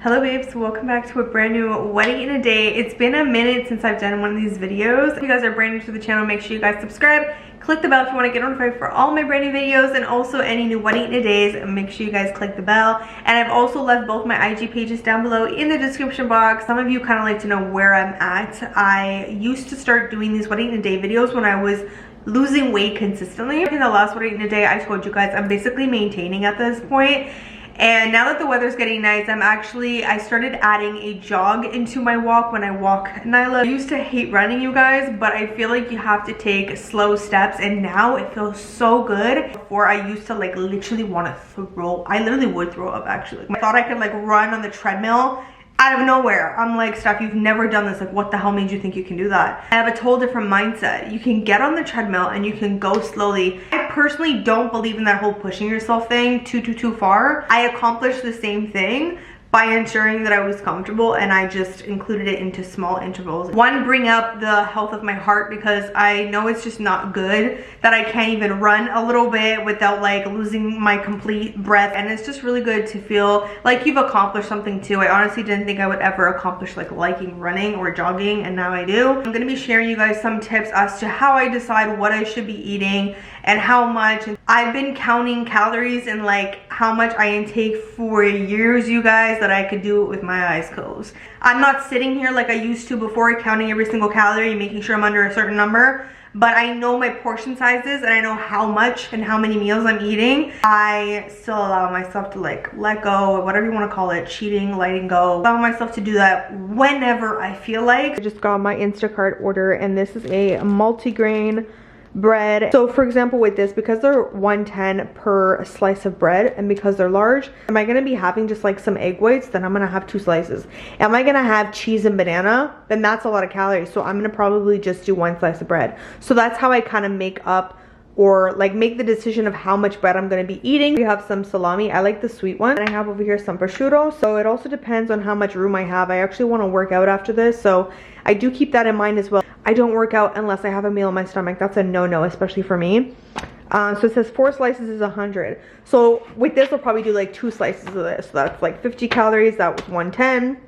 Hello babes, welcome back to a brand new wedding in a day. It's been a minute since I've done one of these videos. If you guys are brand new to the channel, make sure you guys subscribe. Click the bell if you want to get notified for all my brand new videos and also any new wedding in a days. Make sure you guys click the bell. And I've also left both my IG pages down below in the description box. Some of you kind of like to know where I'm at. I used to start doing these wedding in a day videos when I was losing weight consistently. In the last wedding in a day, I told you guys I'm basically maintaining at this point. And now that the weather's getting nice, I started adding a jog into my walk when I walk Nyla. I used to hate running, you guys, but I feel like you have to take slow steps, and now it feels so good. Before, I used to like literally want to throw. I literally would throw up actually. I thought I could like run on the treadmill out of nowhere. I'm like, Steph, you've never done this. Like, what the hell made you think you can do that? I have a total different mindset. You can get on the treadmill and you can go slowly. I personally don't believe in that whole pushing yourself thing too far. I accomplished the same thing by ensuring that I was comfortable, and I just included it into small intervals. One, bring up the health of my heart, because I know it's just not good that I can't even run a little bit without like losing my complete breath, and it's just really good to feel like you've accomplished something too. I honestly didn't think I would ever accomplish like liking running or jogging, and now I do. I'm gonna be sharing you guys some tips as to how I decide what I should be eating and how much. I've been counting calories and like how much I intake for years, you guys, that I could do it with my eyes closed. I'm not sitting here like I used to before, counting every single calorie and making sure I'm under a certain number, but I know my portion sizes and I know how much and how many meals I'm eating. I still allow myself to like let go, or whatever you want to call it, cheating, letting go. Allow myself to do that whenever I feel like. I just got my Instacart order, and this is a multi-grain bread. So for example, with this, because they're 110 per slice of bread, and because they're large, am I gonna be having just like some egg whites? Then I'm gonna have 2 slices. Am I gonna have cheese and banana? Then that's a lot of calories, so I'm gonna probably just do 1 slice of bread. So that's how I kind of make up, or like make the decision of how much bread I'm going to be eating. We have some salami. I like the sweet one. And I have over here some prosciutto. So it also depends on how much room I have. I actually want to work out after this, so I do keep that in mind as well. I don't work out unless I have a meal in my stomach. That's a no-no, especially for me. So it says 4 slices is 100. So with this, we'll probably do like 2 slices of this. So that's like 50 calories. That was 110.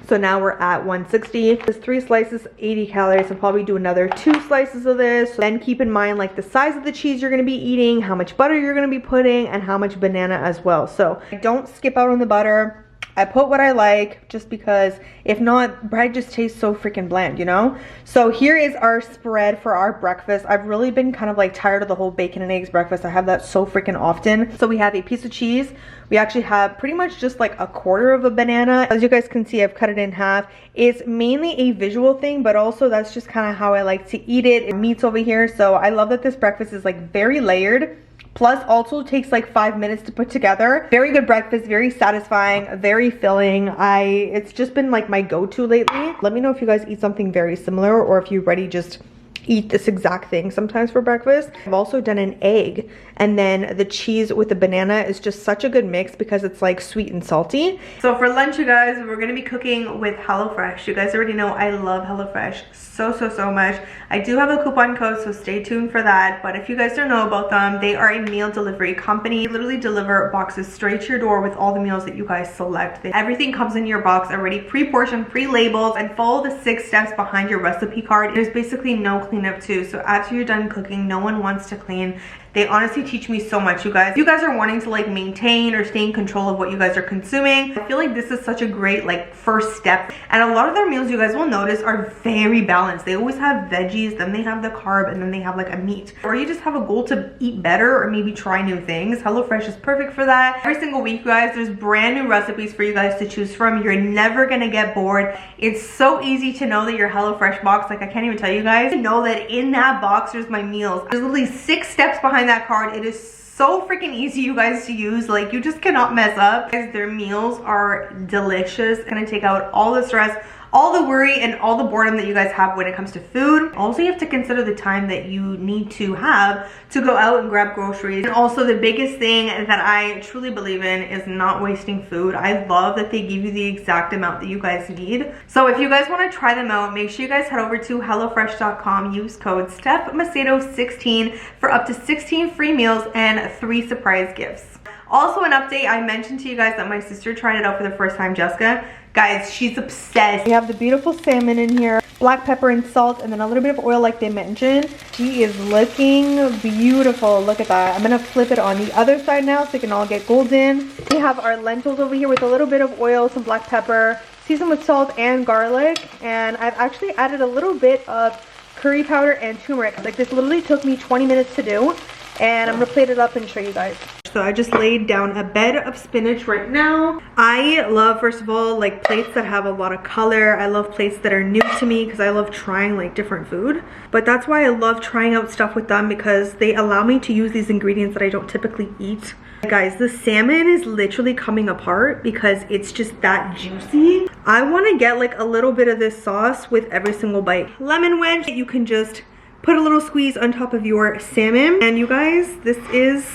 So now we're at 160. There's 3 slices, 80 calories. I'll probably do another 2 slices of this. Then keep in mind like the size of the cheese you're gonna be eating, how much butter you're gonna be putting, and how much banana as well. So don't skip out on the butter. I put what I like, just because if not, bread just tastes so freaking bland, you know? So here is our spread for our breakfast. I've really been kind of like tired of the whole bacon and eggs breakfast. I have that so freaking often. So we have a piece of cheese. We actually have pretty much just like a quarter of a banana. As you guys can see, I've cut it in half. It's mainly a visual thing, but also that's just kind of how I like to eat it. Meat's over here. So I love that this breakfast is like very layered. Plus also takes like 5 minutes to put together. Very good breakfast, very satisfying, very filling. It's just been like my go-to lately. Let me know if you guys eat something very similar, or if you already just eat this exact thing sometimes for breakfast. I've also done an egg, and then the cheese with the banana is just such a good mix because it's like sweet and salty. So for lunch, you guys, we're gonna be cooking with HelloFresh. You guys already know I love HelloFresh so much. I do have a coupon code, so stay tuned for that. But if you guys don't know about them, they are a meal delivery company. They literally deliver boxes straight to your door with all the meals that you guys select. Everything comes in your box already pre-portioned, pre-labeled, and follow the 6 steps behind your recipe card. There's basically no cleanup too. So after you're done cooking, no one wants to clean. They honestly teach me so much, you guys. If you guys are wanting to like maintain or stay in control of what you guys are consuming, I feel like this is such a great like first step. And a lot of their meals, you guys will notice, are very balanced. They always have veggies, then they have the carb, and then they have like a meat. Or you just have a goal to eat better or maybe try new things. HelloFresh is perfect for that. Every single week, you guys, there's brand new recipes for you guys to choose from. You're never gonna get bored. It's so easy to know that your HelloFresh box, like I can't even tell you guys, to know that in that box there's my meals. There's literally 6 steps behind that card. It is so freaking easy, you guys, to use. Like, you just cannot mess up. Guys, their meals are delicious. It's gonna take out all the stress, all the worry, and all the boredom that you guys have when it comes to food. Also, you have to consider the time that you need to have to go out and grab groceries. And also, the biggest thing that I truly believe in is not wasting food. I love that they give you the exact amount that you guys need. So if you guys want to try them out, make sure you guys head over to HelloFresh.com. Use code StephMacedo16 for up to 16 free meals and 3 surprise gifts. Also, an update, I mentioned to you guys that my sister tried it out for the first time, Jessica. Guys, she's obsessed. We have the beautiful salmon in here, black pepper and salt, and then a little bit of oil like they mentioned. She is looking beautiful. Look at that. I'm gonna flip it on the other side now so it can all get golden. We have our lentils over here with a little bit of oil, some black pepper, seasoned with salt and garlic. And I've actually added a little bit of curry powder and turmeric. Like, this literally took me 20 minutes to do. And I'm gonna plate it up and show you guys. So I just laid down a bed of spinach right now. I love, first of all, like plates that have a lot of color. I love plates that are new to me because I love trying like different food. But that's why I love trying out stuff with them, because they allow me to use these ingredients that I don't typically eat. Guys, the salmon is literally coming apart because it's just that juicy. I want to get like a little bit of this sauce with every single bite. Lemon wedge, you can just put a little squeeze on top of your salmon. And you guys, this is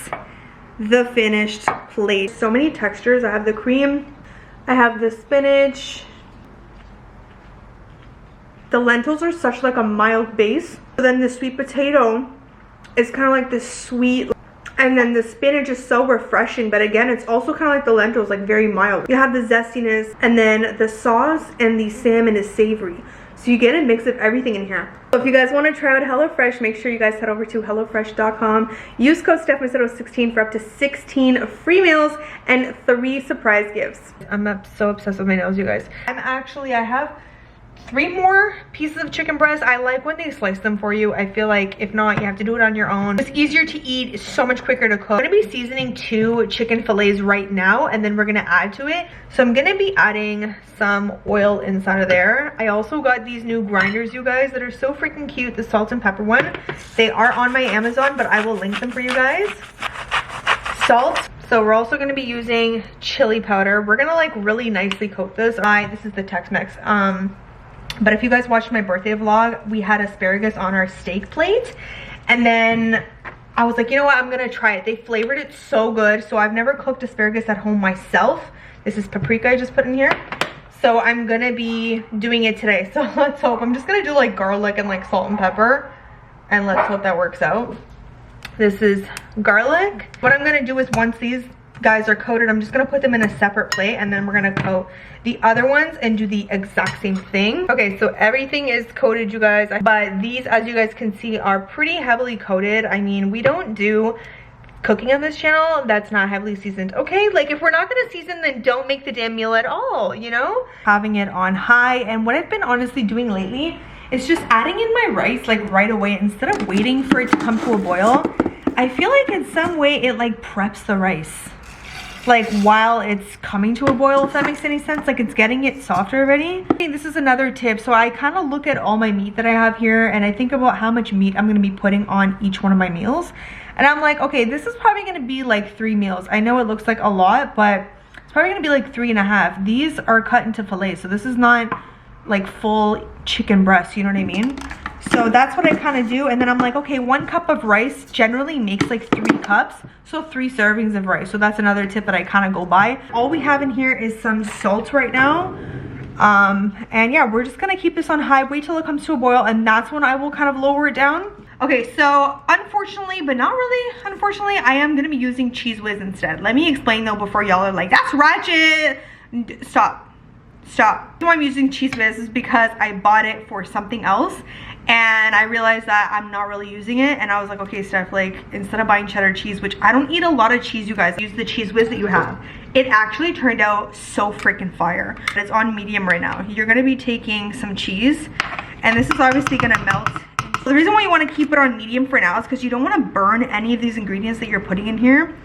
the finished plate. So many textures. I have the cream, I have the spinach. The lentils are such like a mild base. Then the sweet potato is kind of like this sweet, and then the spinach is so refreshing, but again, it's also kind of like the lentils, like very mild. You have the zestiness, and then the sauce and the salmon is savory. So you get a mix of everything in here. So if you guys want to try out HelloFresh, make sure you guys head over to HelloFresh.com. Use code Macedo16 for up to 16 free meals and 3 surprise gifts. I'm so obsessed with my nails, you guys. I have 3 more pieces of chicken breast. I like when they slice them for you. I feel like if not, you have to do it on your own. It's easier to eat. It's so much quicker to cook. I'm gonna be seasoning 2 chicken fillets right now, and then we're gonna add to it. So I'm gonna be adding some oil inside of there. I also got these new grinders, you guys, that are so freaking cute. The salt and pepper one. They are on my Amazon, but I will link them for you guys. Salt. So we're also gonna be using chili powder. We're gonna like really nicely coat this. This is the Tex-Mex. But if you guys watched my birthday vlog, we had asparagus on our steak plate. And then I was like, you know what, I'm gonna try it. They flavored it so good. So I've never cooked asparagus at home myself. This is paprika I just put in here. So I'm gonna be doing it today. So let's hope. I'm just gonna do like garlic and like salt and pepper. And let's hope that works out. This is garlic. What I'm gonna do is, once these guys are coated, I'm just gonna put them in a separate plate, and then we're gonna coat the other ones and do the exact same thing. Okay, so everything is coated, you guys, but these, as you guys can see, are pretty heavily coated. I mean, we don't do cooking on this channel that's not heavily seasoned, okay? Like, if we're not gonna season, then don't make the damn meal at all, you know? Having it on high. And what I've been honestly doing lately is just adding in my rice like right away instead of waiting for it to come to a boil. I feel like in some way it like preps the rice, like while it's coming to a boil, if that makes any sense. Like, it's getting it softer already. I think this is another tip. So I kind of look at all my meat that I have here, and I think about how much meat I'm going to be putting on each one of my meals. And I'm like, okay, this is probably going to be like 3 meals. I know it looks like a lot, but it's probably going to be like 3.5. These are cut into fillets, so this is not like full chicken breast, you know what I mean? So that's what I kind of do. And then I'm like, okay, 1 cup of rice generally makes like 3 cups. So 3 servings of rice. So that's another tip that I kind of go by. All we have in here is some salt right now. And yeah, we're just going to keep this on high, wait till it comes to a boil. And that's when I will kind of lower it down. Okay, so unfortunately, but not really unfortunately, I am going to be using Cheese Whiz instead. Let me explain though before y'all are like, that's ratchet. Stop. The reason I'm using Cheese Whiz is because I bought it for something else, and I realized that I'm not really using it, and I was like, okay, Steph, like, instead of buying cheddar cheese, which I don't eat a lot of cheese, you guys, use the Cheese Whiz that you have. It actually turned out so freaking fire. It's on medium right now. You're gonna be taking some cheese, and this is obviously gonna melt. The reason why you want to keep it on medium for now is because you don't want to burn any of these ingredients that you're putting in here.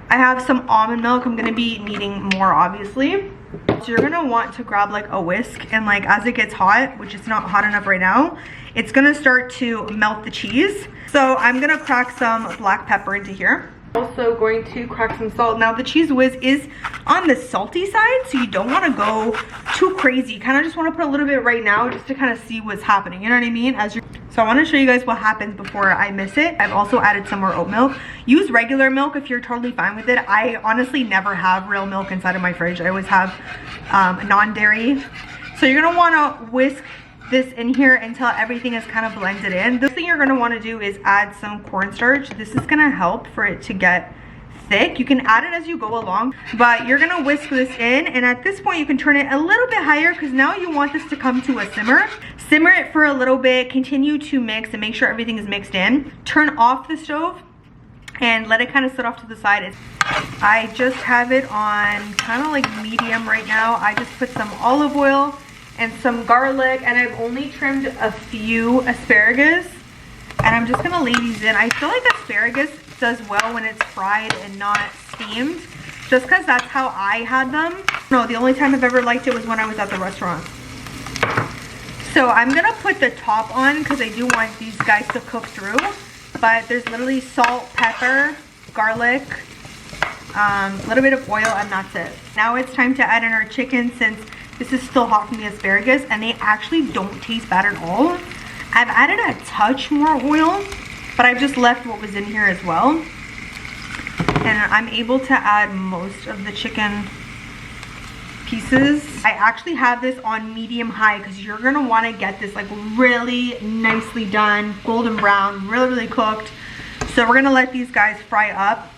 I have some almond milk. I'm gonna be needing more, obviously. So you're gonna want to grab like a whisk, and like as it gets hot, which is not hot enough right now, it's gonna start to melt the cheese. So I'm gonna crack some black pepper into here. Also going to crack some salt. Now the Cheese Whiz is on the salty side, so you don't want to go too crazy. You kind of just want to put a little bit right now just to kind of see what's happening, you know what I mean? So I want to show you guys what happens before I miss it. I've also added some more oat milk. Use regular milk if you're totally fine with it. I honestly never have real milk inside of my fridge. I always have non-dairy. So you're gonna want to whisk this in here until everything is kind of blended in. The thing you're going to want to do is add some cornstarch. This is going to help for it to get thick. You can add it as you go along, but you're gonna whisk this in, and at this point you can turn it a little bit higher because now you want this to come to a simmer. Simmer it for a little bit, continue to mix and make sure everything is mixed in. Turn off the stove and let it kind of sit off to the side. I just have it on kind of like medium right now. I just put some olive oil and some garlic, and I've only trimmed a few asparagus, and I'm just gonna lay these in. I feel like asparagus does well when it's fried and not steamed, just because that's how I had them. No, the only time I've ever liked it was when I was at the restaurant. So I'm gonna put the top on because I do want these guys to cook through. But there's literally salt, pepper, garlic, a little bit of oil, and that's it. Now it's time to add in our chicken, since this is still hot from the asparagus, and they actually don't taste bad at all. I've added a touch more oil, but I've just left what was in here as well. And I'm able to add most of the chicken pieces. I actually have this on medium high because you're gonna want to get this like really nicely done, golden brown, really cooked. So we're gonna let these guys fry up.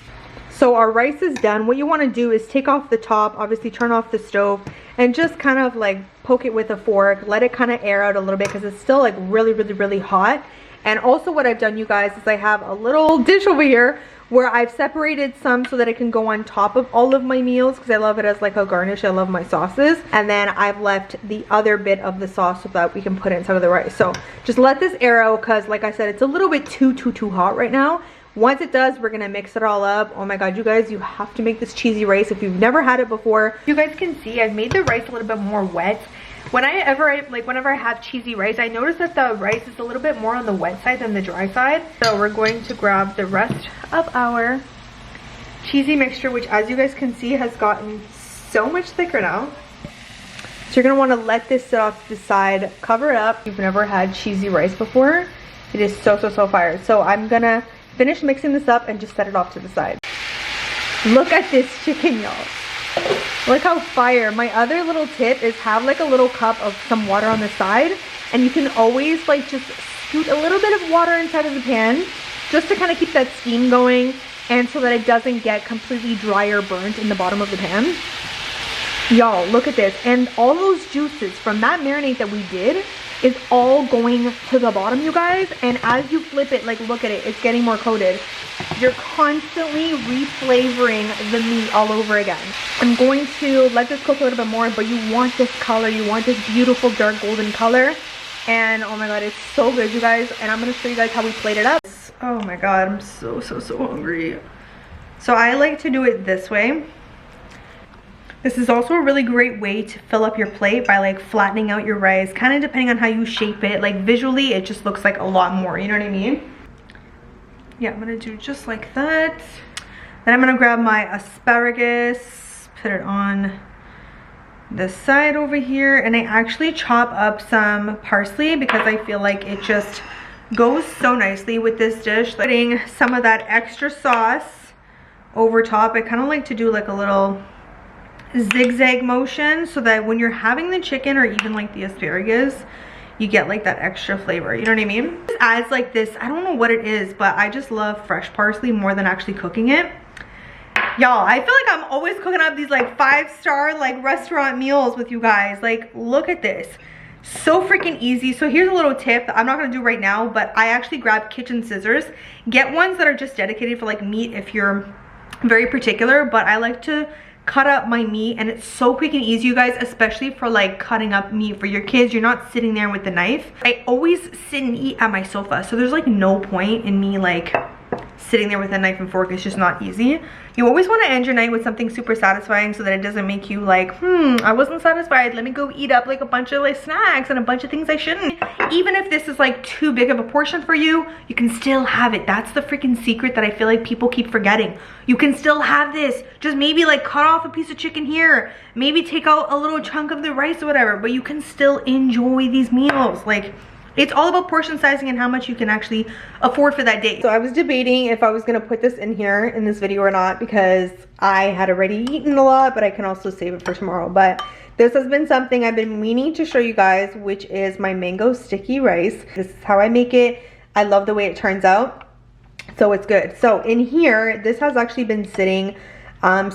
So our rice is done. What you want to do is take off the top, obviously turn off the stove, and just kind of like poke it with a fork, let it kind of air out a little bit because it's still like really hot. And also what I've done, you guys, is I have a little dish over here where I've separated some so that it can go on top of all of my meals because I love it as like a garnish. I love my sauces. And then I've left the other bit of the sauce so that we can put it inside of the rice. So just let this air out because, like I said, it's a little bit too hot right now. Once it does, we're gonna mix it all up. Oh my god, you guys, you have to make this cheesy rice if you've never had it before. You guys can see I've made the rice a little bit more wet. Whenever I have cheesy rice, I notice that the rice is a little bit more on the wet side than the dry side. So we're going to grab the rest of our cheesy mixture, which, as you guys can see, has gotten so much thicker now. So you're gonna want to let this sit off to the side, cover it up. If you've never had cheesy rice before, it is so fire. So I'm gonna finish mixing this up and just set it off to the side. Look at this chicken, y'all. Look how fire. My other little tip is have like a little cup of some water on the side, and you can always like just scoot a little bit of water inside of the pan just to kind of keep that steam going, and so that it doesn't get completely dry or burnt in the bottom of the pan. Y'all, look at this. And all those juices from that marinade that we did is all going to the bottom, you guys. And as you flip it, like, look at it, it's getting more coated. You're constantly reflavoring the meat all over again. I'm going to let this cook a little bit more, but you want this color, you want this beautiful dark golden color. And oh my god, it's so good, you guys. And I'm gonna show you guys how we plate it up. Oh my god, I'm so hungry. So I like to do it this way. This is also a really great way to fill up your plate by like flattening out your rice, kind of depending on how you shape it. Like visually, it just looks like a lot more, you know what I mean? Yeah, I'm gonna do just like that. Then I'm gonna grab my asparagus, put it on the side over here, and I actually chop up some parsley because I feel like it just goes so nicely with this dish. Putting some of that extra sauce over top. I kind of like to do like a little zigzag motion so that when you're having the chicken or even like the asparagus, you get like that extra flavor, you know what I mean? It adds like this, I don't know what it is, but I just love fresh parsley more than actually cooking it. Y'all, I feel like I'm always cooking up these like 5-star like restaurant meals with you guys. Like, look at this. So freaking easy. So here's a little tip that I'm not gonna do right now, but I actually grabbed kitchen scissors. Get ones that are just dedicated for like meat if you're very particular, but I like to cut up my meat, and it's so quick and easy, you guys, especially for like cutting up meat for your kids. You're not sitting there with the knife. I always sit and eat at my sofa, so there's like no point in me like sitting there with a knife and fork. It's just not easy. You always want to end your night with something super satisfying so that it doesn't make you like, I wasn't satisfied, let me go eat up like a bunch of like snacks and a bunch of things I shouldn't. Even if this is like too big of a portion for you, you can still have it. That's the freaking secret that I feel like people keep forgetting. You can still have this. Just maybe like cut off a piece of chicken here, maybe take out a little chunk of the rice or whatever, but you can still enjoy these meals. Like, it's all about portion sizing and how much you can actually afford for that day. So I was debating if I was gonna put this in here in this video or not, because I had already eaten a lot, but I can also save it for tomorrow. But this has been something I've been meaning to show you guys, which is my mango sticky rice. This is how I make it. I love the way it turns out. So it's good. So in here, this has actually been sitting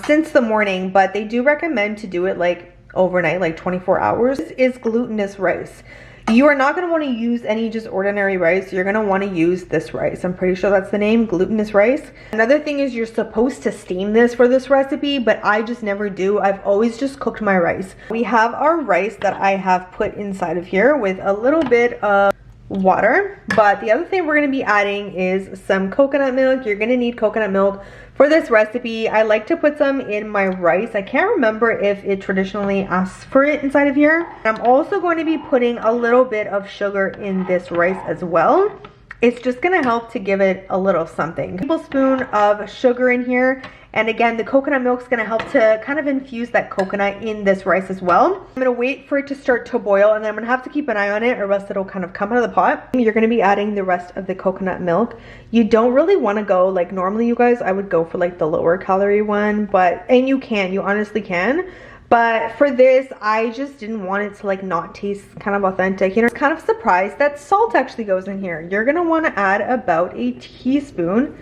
since the morning, but they do recommend to do it like overnight, like 24 hours. This is glutinous rice. You are not going to want to use any just ordinary rice. You're going to want to use this rice. I'm pretty sure that's the name, glutinous rice. Another thing is you're supposed to steam this for this recipe, but I just never do. I've always just cooked my rice. We have our rice that I have put inside of here with a little bit of water, but the other thing we're going to be adding is some coconut milk. You're going to need coconut milk for this recipe. I like to put some in my rice. I can't remember if it traditionally asks for it inside of here. I'm also going to be putting a little bit of sugar in this rice as well. It's just going to help to give it a little something. A tablespoon of sugar in here. And again, the coconut milk is going to help to kind of infuse that coconut in this rice as well. I'm going to wait for it to start to boil, and then I'm going to have to keep an eye on it or else it'll kind of come out of the pot. You're going to be adding the rest of the coconut milk. You don't really want to go like normally, you guys. I would go for like the lower calorie one, and you honestly can. But for this, I just didn't want it to like not taste kind of authentic. You know, I was kind of surprised that salt actually goes in here. You're going to want to add about a teaspoon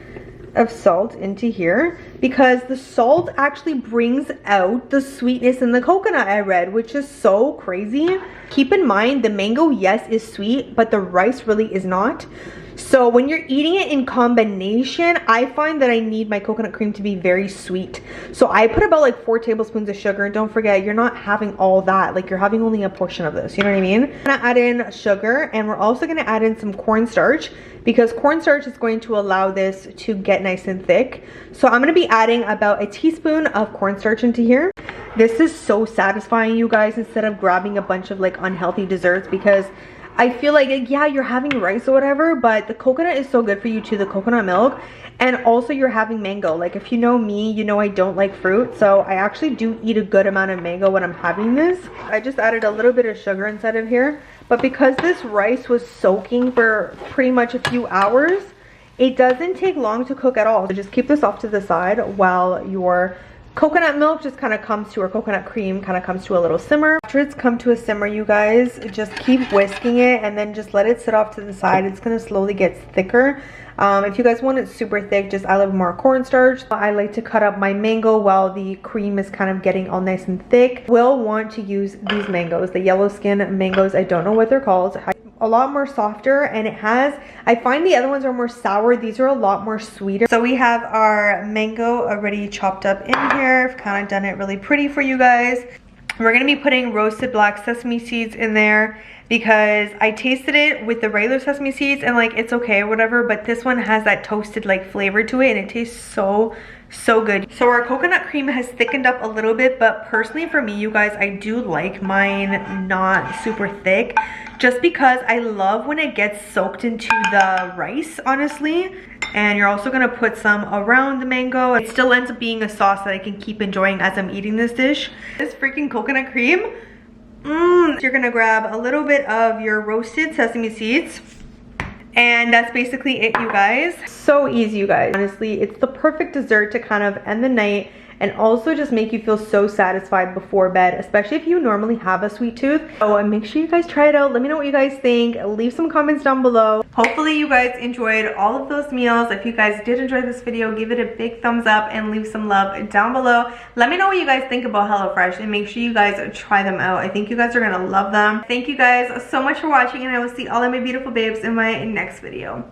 of salt into here because the salt actually brings out the sweetness in the coconut, I read, which is so crazy. Keep in mind the mango, yes, is sweet, but the rice really is not. So when you're eating it in combination, I find that I need my coconut cream to be very sweet. So I put about like 4 tablespoons of sugar. And don't forget, you're not having all that. Like you're having only a portion of this. You know what I mean? I'm gonna add in sugar, and we're also gonna add in some cornstarch because cornstarch is going to allow this to get nice and thick. So I'm gonna be adding about a teaspoon of cornstarch into here. This is so satisfying, you guys, instead of grabbing a bunch of like unhealthy desserts, because I feel like, yeah, you're having rice or whatever, but the coconut is so good for you too, the coconut milk. And also you're having mango. Like if you know me, you know I don't like fruit. So I actually do eat a good amount of mango when I'm having this. I just added a little bit of sugar inside of here. But because this rice was soaking for pretty much a few hours, it doesn't take long to cook at all. So just keep this off to the side while your coconut milk just kind of comes to, or coconut cream kind of comes to a little simmer. After it's come to a simmer, you guys, just keep whisking it and then just let it sit off to the side. It's going to slowly get thicker. If you guys want it super thick, just add a little more cornstarch. I like to cut up my mango while the cream is kind of getting all nice and thick. We'll want to use these mangoes, the yellow skin mangoes. I don't know what they're called. A lot more softer, and I find the other ones are more sour. These are a lot more sweeter. So we have our mango already chopped up in here. I've kind of done it really pretty for you guys. We're going to be putting roasted black sesame seeds in there because I tasted it with the regular sesame seeds and like it's okay or whatever, but this one has that toasted like flavor to it and it tastes so good. So our coconut cream has thickened up a little bit, but personally for me, you guys, I do like mine not super thick just because I love when it gets soaked into the rice, honestly. And you're also gonna put some around the mango. It still ends up being a sauce that I can keep enjoying as I'm eating this dish. This freaking coconut cream, you're gonna grab a little bit of your roasted sesame seeds, and that's basically it, you guys. So easy, you guys. Honestly, it's the perfect dessert to kind of end the night and also just make you feel so satisfied before bed, especially if you normally have a sweet tooth. So make sure you guys try it out. Let me know what you guys think. Leave some comments down below. Hopefully you guys enjoyed all of those meals. If you guys did enjoy this video, give it a big thumbs up and leave some love down below. Let me know what you guys think about HelloFresh and make sure you guys try them out. I think you guys are gonna love them. Thank you guys so much for watching, and I will see all of my beautiful babes in my next video.